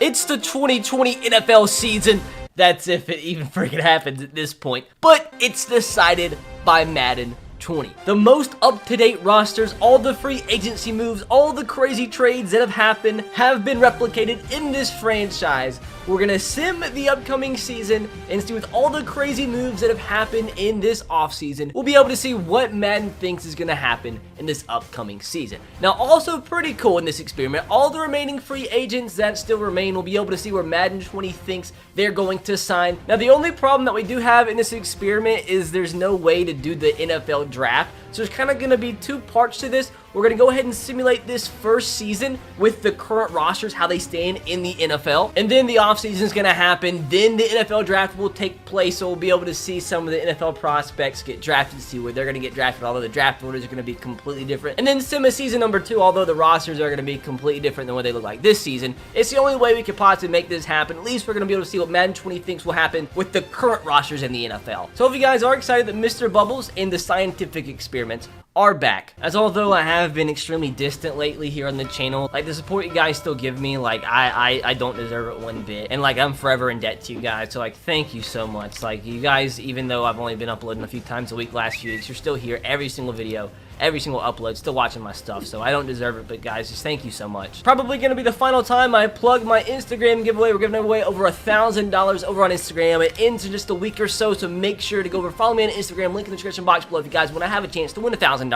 It's the 2020 NFL season. That's if it even freaking happens at this point. But it's decided by Madden 20. The most up-to-date rosters, all the free agency moves, all the crazy trades that have happened have been replicated in this franchise. We're gonna sim the upcoming season and see with all the crazy moves that have happened in this offseason, we'll be able to see what Madden thinks is gonna happen in this upcoming season. Now, also pretty cool in this experiment, all the remaining free agents that still remain will be able to see where Madden 20 thinks they're going to sign. Now, the only problem that we do have in this experiment is there's no way to do the NFL draft. So there's kind of going to be two parts to this. We're going to go ahead and simulate this first season with the current rosters, how they stand in the NFL. And then the offseason is going to happen. Then the NFL draft will take place. So we'll be able to see some of the NFL prospects get drafted, see where they're going to get drafted, although the draft orders are going to be completely different. And then sim season number 2, although the rosters are going to be completely different than what they look like this season. It's the only way we could possibly make this happen. At least we're going to be able to see what Madden 20 thinks will happen with the current rosters in the NFL. So if you guys are excited that Mr. Bubbles and the scientific experiments are back, as although I have been extremely distant lately here on the channel, like the support you guys still give me, like I don't deserve it one bit, and like I'm forever in debt to you guys, so like thank you so much. Like you guys, even though I've only been uploading a few times a week last few weeks, you're still here every single video, every single upload, still watching my stuff, so I don't deserve it, but guys, just thank you so much. Probably gonna be the final time I plug my Instagram giveaway. We're giving away over $1,000 over on Instagram. It ends in just a week or so, so make sure to go over, follow me on Instagram, link in the description box below if you guys want to have a chance to win $1,000.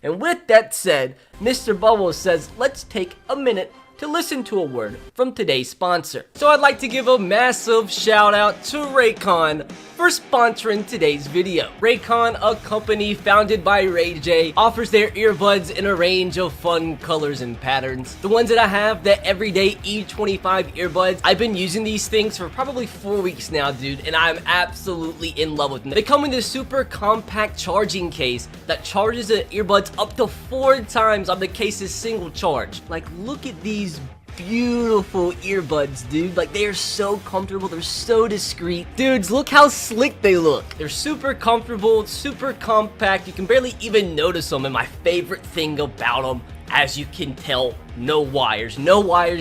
And with that said, Mr. Bubbles says, let's take a minute to listen to a word from today's sponsor. So I'd like to give a massive shout out to Raycon for sponsoring today's video. Raycon, a company founded by Ray J, offers their earbuds in a range of fun colors and patterns. The ones that I have, the everyday E25 earbuds, I've been using these things for probably 4 weeks now, dude, and I'm absolutely in love with them. They come in this super compact charging case that charges the earbuds up to 4 times on the case's single charge. Like, look at these beautiful earbuds, dude. Like, they are so comfortable, they're so discreet. Dudes, look how slick they look. They're super comfortable, super compact, you can barely even notice them, and my favorite thing about them, as you can tell, no wires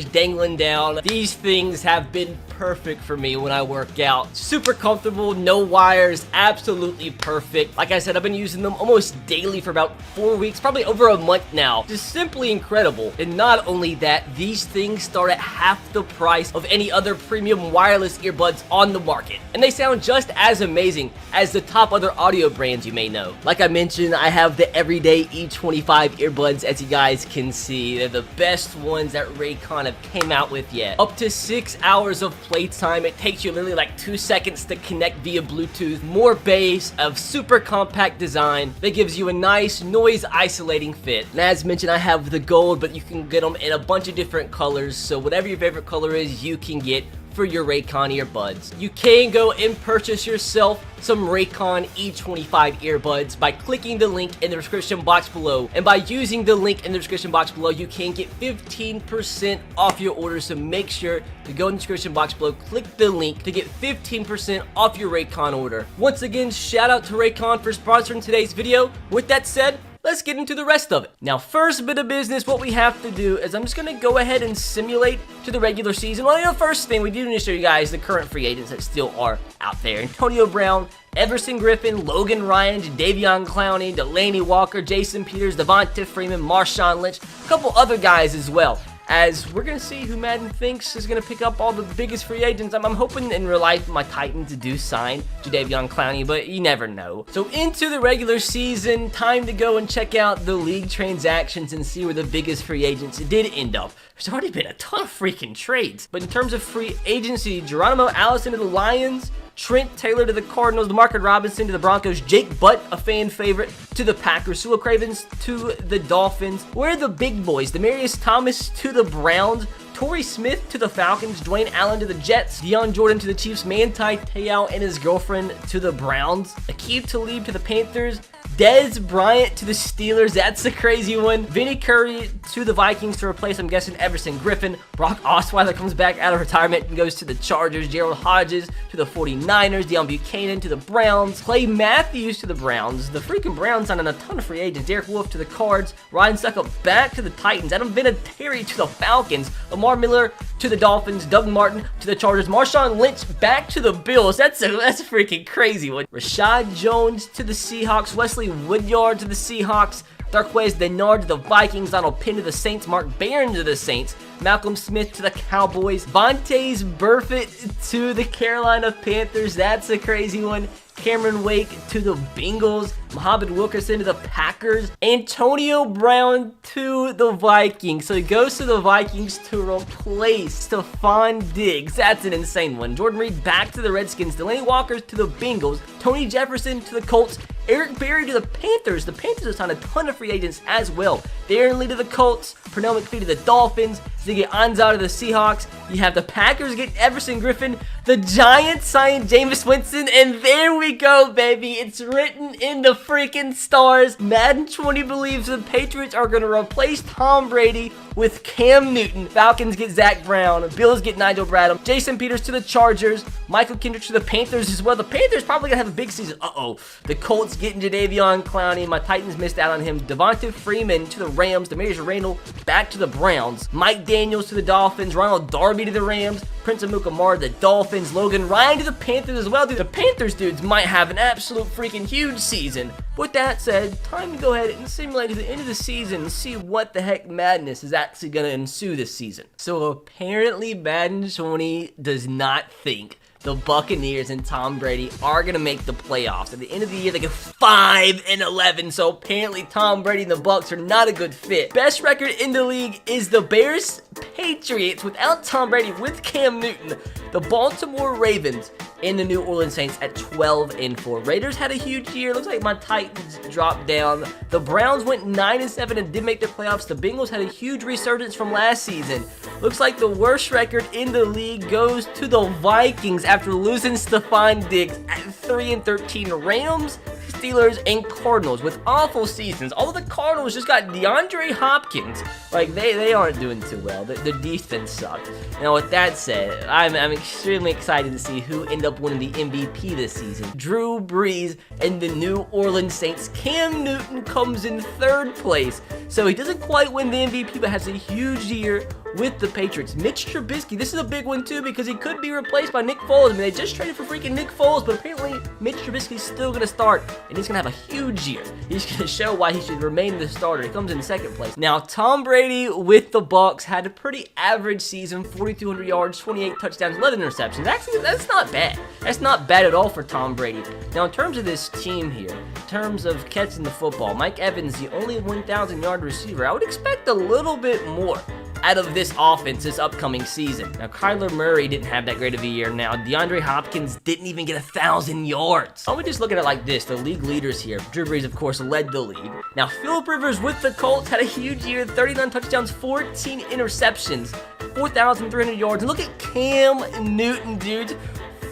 dangling down. These things have been perfect for me when I work out. Super comfortable, no wires, absolutely perfect. Like I said, I've been using them almost daily for about 4 weeks, probably over a month now. Just simply incredible. And not only that, these things start at half the price of any other premium wireless earbuds on the market. And they sound just as amazing as the top other audio brands you may know. Like I mentioned, I have the everyday E25 earbuds, as you guys can see. They're the best ones that Raycon have came out with yet. Up to 6 hours of playtime. It takes you literally like 2 seconds to connect via Bluetooth. More bass, a super compact design that gives you a nice noise isolating fit. And as mentioned, I have the gold, but you can get them in a bunch of different colors. So whatever your favorite color is, you can get for your Raycon earbuds. You can go and purchase yourself some Raycon E25 earbuds by clicking the link in the description box below. And by using the link in the description box below, you can get 15% off your order. So make sure to go in the description box below, click the link to get 15% off your Raycon order. Once again, shout out to Raycon for sponsoring today's video. With that said, let's get into the rest of it. Now, first bit of business, what we have to do is I'm just going to go ahead and simulate to the regular season. Well, the first thing, we do need to show you guys the current free agents that still are out there. Antonio Brown, Everson Griffin, Logan Ryan, Jadeveon Clowney, Delaney Walker, Jason Peters, Devonta Freeman, Marshawn Lynch, a couple other guys as well. As we're going to see who Madden thinks is going to pick up all the biggest free agents. I'm hoping in real life my Titans do sign Jadeveon Clowney, but you never know. So into the regular season, time to go and check out the league transactions and see where the biggest free agents did end up. There's already been a ton of freaking trades. But in terms of free agency, Geronimo Allison to the Lions, Trent Taylor to the Cardinals, DeMarcus Robinson to the Broncos, Jake Butt, a fan favorite, to the Packers, Sula Cravens to the Dolphins. Where are the big boys? Demarius Thomas to the Browns, Torrey Smith to the Falcons, Dwayne Allen to the Jets, Deion Jordan to the Chiefs, Manti Te'o and his girlfriend to the Browns, Aqib Talib to the Panthers, Dez Bryant to the Steelers. That's a crazy one. Vinny Curry to the Vikings to replace, I'm guessing, Everson Griffin. Brock Osweiler comes back out of retirement and goes to the Chargers. Gerald Hodges to the 49ers. Deion Buchanan to the Browns. Clay Matthews to the Browns. The freaking Browns signing a ton of free agents. Derek Wolfe to the Cards. Ryan Suckup back to the Titans. Adam Vinatieri to the Falcons. Lamar Miller to the Dolphins. Doug Martin to the Chargers. Marshawn Lynch back to the Bills. That's a freaking crazy one. Rashad Jones to the Seahawks. Wesley Woodyard to the Seahawks. Darqueze Dennard to the Vikings. Donald Penn to the Saints. Mark Barron to the Saints. Malcolm Smith to the Cowboys. Vontaze Burfict to the Carolina Panthers. That's a crazy one. Cameron Wake to the Bengals. Muhammad Wilkerson to the Packers. Antonio Brown to the Vikings. So he goes to the Vikings to replace Stephon Diggs. That's an insane one. Jordan Reed back to the Redskins. Delaney Walker to the Bengals. Tony Jefferson to the Colts. Eric Berry to the Panthers. The Panthers have signed a ton of free agents as well. Darren Lee to the Colts. Pernell McPhee to the Dolphins. Ziggy Ansah to the Seahawks. You have the Packers getting Everson Griffin. The Giants signed Jameis Winston. And there we go, baby. It's written in the freaking stars. Madden 20 believes the Patriots are going to replace Tom Brady with Cam Newton. Falcons get Zach Brown. Bills get Nigel Bradham. Jason Peters to the Chargers. Michael Kendrick to the Panthers as well. The Panthers probably going to have a big season. The Colts getting Jadeveon Clowney. My Titans missed out on him. Devonta Freeman to the Rams. Demarius Randall back to the Browns. Mike Daniels to the Dolphins. Ronald Darby to the Rams. Prince Amukamara to the Dolphins. Logan Ryan to the Panthers as well. Dude, the Panthers dudes might have an absolute freaking huge season. With that said, time to go ahead and simulate to the end of the season and see what the heck madness is actually going to ensue this season. So apparently Madden 20 does not think the Buccaneers and Tom Brady are going to make the playoffs. At the end of the year, they get 5-11. So apparently Tom Brady and the Bucs are not a good fit. Best record in the league is the Bears Patriots without Tom Brady with Cam Newton. The Baltimore Ravens and the New Orleans Saints at 12-4. Raiders had a huge year. Looks like my Titans dropped down. The Browns went 9-7 and did make the playoffs. The Bengals had a huge resurgence from last season. Looks like the worst record in the league goes to the Vikings after losing Stephon Diggs at 3-13. Rams, Steelers, and Cardinals with awful seasons. Although the Cardinals just got DeAndre Hopkins. Like, they aren't doing too well. The defense sucked. Now, with that said, I'm extremely excited to see who ended up winning the MVP this season. Drew Brees and the New Orleans Saints. Cam Newton comes in third place. So he doesn't quite win the MVP, but has a huge year with the Patriots. Mitch Trubisky, this is a big one too because he could be replaced by Nick Foles. I mean, they just traded for freaking Nick Foles, but apparently Mitch Trubisky's still going to start, and he's going to have a huge year. He's going to show why he should remain the starter. He comes in second place. Now, Tom Brady with the Bucs had a pretty average season, 4,200 yards, 28 touchdowns, 11 interceptions. Actually, that's not bad. That's not bad at all for Tom Brady. Now, in terms of this team here, in terms of catching the football, Mike Evans, the only 1,000-yard receiver. I would expect a little bit more out of this offense this upcoming season. Now, Kyler Murray didn't have that great of a year. Now, DeAndre Hopkins didn't even get 1,000 yards. I would just look at it like this. The league leaders here. Drew Brees, of course, led the league. Now, Phillip Rivers with the Colts had a huge year. 39 touchdowns, 14 interceptions, 4,300 yards. And look at Cam Newton, dude.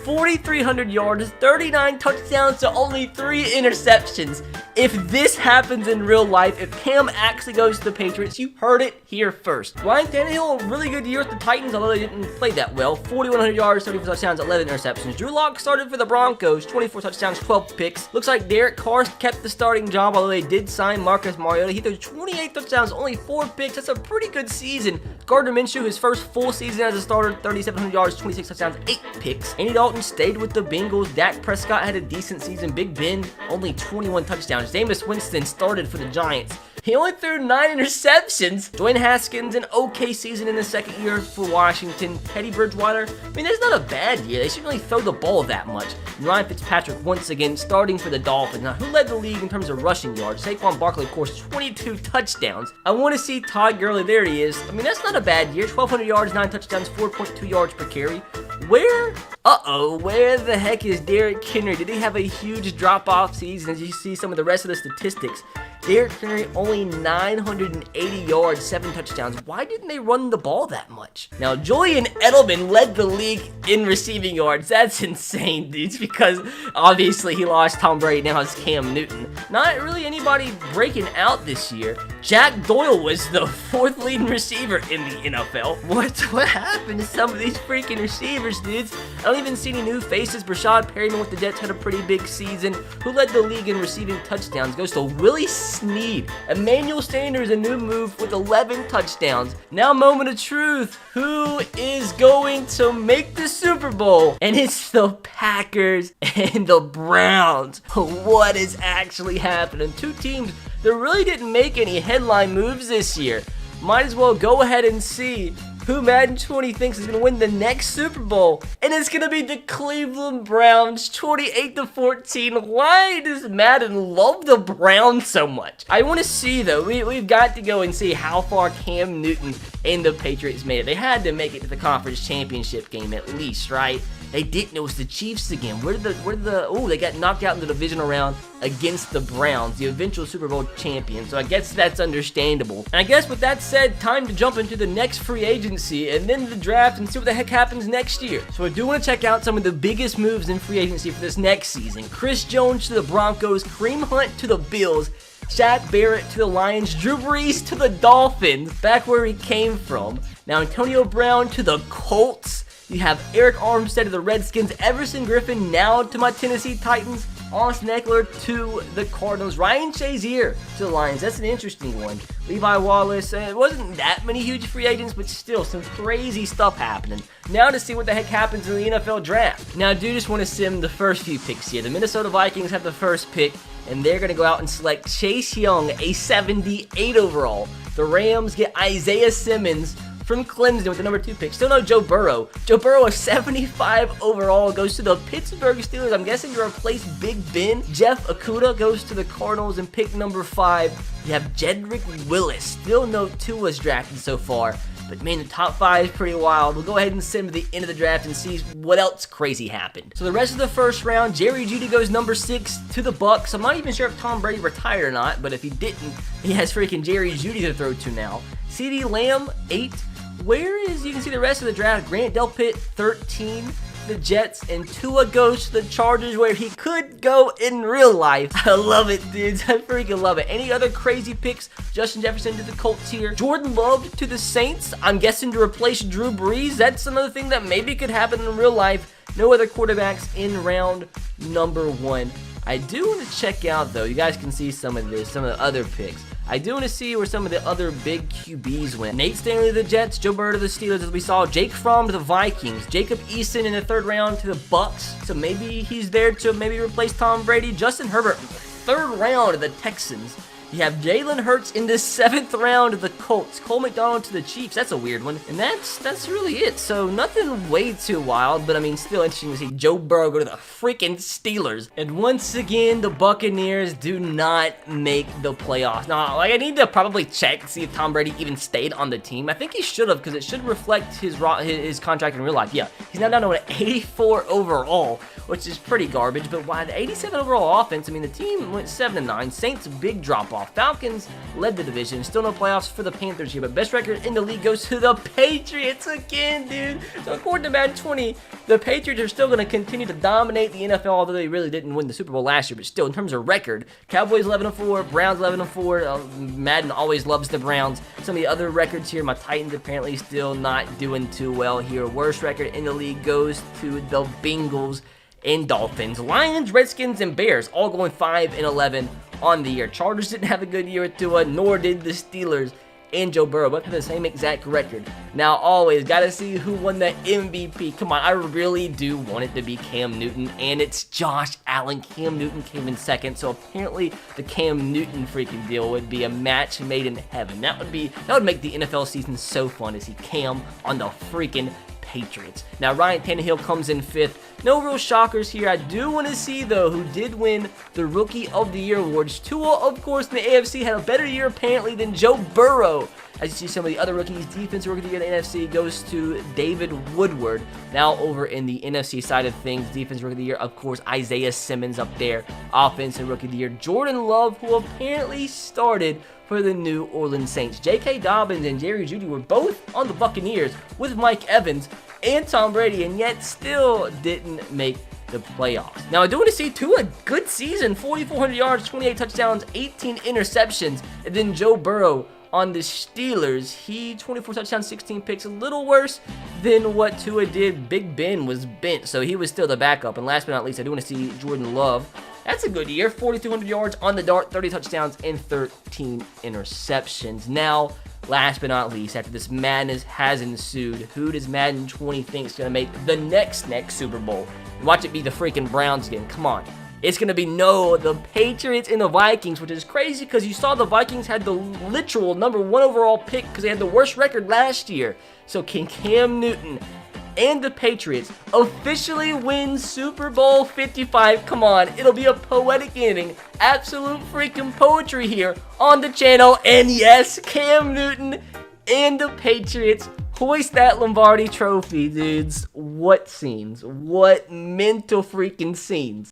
4,300 yards, 39 touchdowns to only 3 interceptions. If this happens in real life, if Cam actually goes to the Patriots, you heard it here first. Ryan Tannehill, a really good year with the Titans, although they didn't play that well. 4,100 yards, 34 touchdowns, 11 interceptions. Drew Lock started for the Broncos, 24 touchdowns, 12 picks. Looks like Derek Carr kept the starting job, although they did sign Marcus Mariota. He threw 28 touchdowns, only 4 picks. That's a pretty good season. Gardner Minshew, his first full season as a starter, 3,700 yards, 26 touchdowns, 8 picks. Andy Dalton stayed with the Bengals. Dak Prescott had a decent season. Big Ben, only 21 touchdowns. Jameis Winston started for the Giants. He only threw 9 interceptions. Dwayne Haskins, an okay season in the second year for Washington. Teddy Bridgewater, I mean, that's not a bad year. They shouldn't really throw the ball that much. And Ryan Fitzpatrick, once again, starting for the Dolphins. Now, who led the league in terms of rushing yards? Saquon Barkley, of course, 22 touchdowns. I want to see Todd Gurley. There he is. I mean, that's not a bad year. 1,200 yards, 9 touchdowns, 4.2 yards per carry. Where the heck is Derrick Henry? Did he have a huge drop-off season? As you see some of the rest of the statistics, Derrick Henry only 980 yards, 7 touchdowns. Why didn't they run the ball that much? Now, Julian Edelman led the league in receiving yards. That's insane, dudes, because obviously he lost Tom Brady. Now it's Cam Newton. Not really anybody breaking out this year. Jack Doyle was the 4th leading receiver in the NFL. What happened to some of these freaking receivers, dudes? I don't even see any new faces. Brashad Perryman with the Jets had a pretty big season. Who led the league in receiving touchdowns goes to Willie Snead. Emmanuel Sanders, a new move with 11 touchdowns. Now, moment of truth. Who is going to make the Super Bowl? And it's the Packers and the Browns. What is actually happening? Two teams that really didn't make any headline moves this year. Might as well go ahead and see who Madden 20 thinks is going to win the next Super Bowl. And it's going to be the Cleveland Browns, 28-14. Why does Madden love the Browns so much? I want to see, though. We've got to go and see how far Cam Newton and the Patriots made it. They had to make it to the conference championship game at least, right? They didn't. It was the Chiefs again. They got knocked out in the divisional round against the Browns, the eventual Super Bowl champions. So I guess that's understandable. And I guess with that said, time to jump into the next free agency and then the draft and see what the heck happens next year. So I do want to check out some of the biggest moves in free agency for this next season. Chris Jones to the Broncos, Kareem Hunt to the Bills, Shaq Barrett to the Lions, Drew Brees to the Dolphins, back where he came from. Now Antonio Brown to the Colts. You have Eric Armstead to the Redskins, Everson Griffin now to my Tennessee Titans, Austin Eckler to the Cardinals, Ryan Shazier to the Lions. That's an interesting one. Levi Wallace, it wasn't that many huge free agents, but still some crazy stuff happening. Now to see what the heck happens in the NFL draft. Now I do just want to sim the first few picks here. The Minnesota Vikings have the first pick, and they're going to go out and select Chase Young, a 78 overall. The Rams get Isaiah Simmons from Clemson with the number 2 pick. Still no Joe Burrow. Joe Burrow, a 75 overall, goes to the Pittsburgh Steelers. I'm guessing to replace Big Ben. Jeff Okudah goes to the Cardinals in pick number 5. You have Jedrick Willis. Still no Tua's drafted so far. But man, the top 5 is pretty wild. We'll go ahead and send to the end of the draft and see what else crazy happened. So the rest of the first round, Jerry Jeudy goes number 6 to the Bucks. I'm not even sure if Tom Brady retired or not, but if he didn't, he has freaking Jerry Jeudy to throw to now. CeeDee Lamb, 8. You can see the rest of the draft. Grant Delpit, 13. The Jets, and Tua goes to the Chargers where he could go in real life. I love it, dudes. I freaking love it. Any other crazy picks? Justin Jefferson to the Colts here. Jordan Love to the Saints. I'm guessing to replace Drew Brees. That's another thing that maybe could happen in real life. No other quarterbacks in round number 1. I do want to check out, though. You guys can see some of this, some of the other picks. I do want to see where some of the other big QBs went. Nate Stanley to the Jets, Joe Burrow to the Steelers, as we saw. Jake Fromm to the Vikings. Jacob Eason in the 3rd round to the Bucks. So maybe he's there to maybe replace Tom Brady. Justin Herbert, 3rd round to the Texans. You have Jalen Hurts in the 7th round of the Colts. Cole McDonald to the Chiefs. That's a weird one. And that's really it. So nothing way too wild, but I mean, still interesting to see Joe Burrow go to the freaking Steelers. And once again, the Buccaneers do not make the playoffs. Now, I need to probably check to see if Tom Brady even stayed on the team. I think he should have, because it should reflect his contract in real life. Yeah, he's now down to an 84 overall, which is pretty garbage. But why the 87 overall offense? I mean, the team went 7-9. Saints, big drop off. Falcons led the division. Still no playoffs for the Panthers here, but best record in the league goes to the Patriots again, dude. So according to Madden 20, the Patriots are still going to continue to dominate the NFL, although they really didn't win the Super Bowl last year, but still in terms of record, Cowboys 11-4, Browns 11-4. Madden always loves the Browns. Some of the other records here, my Titans apparently still not doing too well here. Worst record in the league goes to the Bengals and Dolphins. Lions, Redskins, and Bears all going 5-11 on the year. Chargers didn't have a good year with Tua, nor did the Steelers and Joe Burrow, but have the same exact record. Now, always got to see who won the MVP. Come on, I really do want it to be Cam Newton, and it's Josh Allen. Cam Newton came in 2nd, so apparently the Cam Newton freaking deal would be a match made in heaven. That would make the NFL season so fun to see Cam on the freaking Patriots. Now, Ryan Tannehill comes in 5th. No real shockers here. I do want to see, though, who did win the Rookie of the Year awards. Tua, of course, in the AFC had a better year, apparently, than Joe Burrow. As you see some of the other rookies, Defensive Rookie of the Year in the NFC goes to David Woodward. Now over in the NFC side of things, Defensive Rookie of the Year, of course, Isaiah Simmons up there. Offensive Rookie of the Year, Jordan Love, who apparently started for the New Orleans Saints. J.K. Dobbins and Jerry Jeudy were both on the Buccaneers with Mike Evans and Tom Brady, and yet still didn't make the playoffs. Now, I do want to see Tua, good season, 4,400 yards, 28 touchdowns, 18 interceptions, and then Joe Burrow on the Steelers, he 24 touchdowns, 16 picks, a little worse than what Tua did. Big Ben was bent, so he was still the backup. And last but not least, I do want to see Jordan Love. That's a good year, 4,200 yards on the dart, 30 touchdowns, and 13 interceptions. Now, last but not least, after this madness has ensued, who does Madden 20 think is going to make the next Super Bowl? Watch it be the freaking Browns again. Come on. It's going to be the Patriots and the Vikings, which is crazy because you saw the Vikings had the literal #1 overall pick because they had the worst record last year. So can Cam Newton and the Patriots officially win Super Bowl 55? Come on, it'll be a poetic ending. Absolute freaking poetry here on the channel. And yes, Cam Newton and the Patriots hoist that Lombardi trophy, dudes. What scenes? What mental freaking scenes?